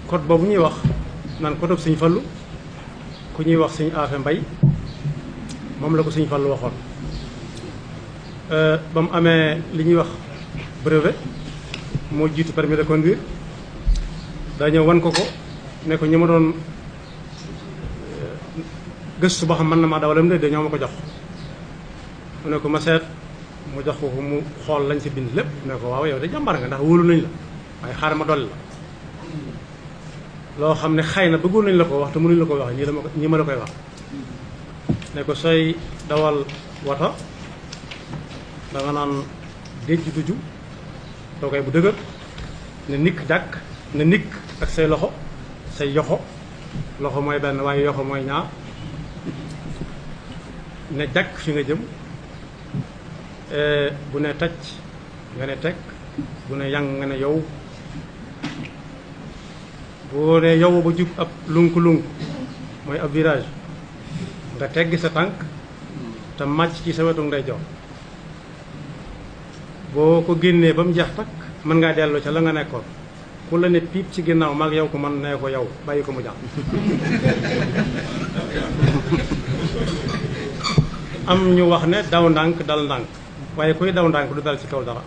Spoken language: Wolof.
code boobu ñuy wax naan code Sëñ Fallu ku ñuy wax Sëñ Afe Mbay moom la ko Sëñ Fallu waxoon ba mu amee li ñuy wax brevet moo jiitu permis de conduire daa ñëw wan ko ne ko ñi ma doon gëstu ba xam mën na maa dawalam de ñoo ma ko jox mu ne ko ma seet mu jox ko mu xool lañ si bind lépp ne ko waaw yow de jàmbaar nga ndax wóolu nañ la waaye xaaral ma dolli la loo xam ne xëy na bëggoon nañ la ko wax te mënuñ la ko wax ñi ma la koy wax ne ko sooy dawal wata da nga naan déj duju toogay bu dëgër ne nikk jàkk ne nikk ak say loxo say yoxo loxo mooy benn waaye yoxo mooy ñaar ne jàkk fi nga jëm bu ne tacc nga ne teg bu ne yang nga ne yow bu ne yow ba jub ab lunk-lunk mooy ab virage nga teggi sa tànk te màcc ci sa wetu ndeyjoor boo ko génnee ba mu jeex takk mën ngaa dellu ca la nga nekkoon ku la ne piip ci ginnaaw mag yow ko man nee ko yow bàyyi ko mu jàpp am ñu wax ne daw ndànk dal ndànk waaye kuy daw ndànk du dal ci kaw dara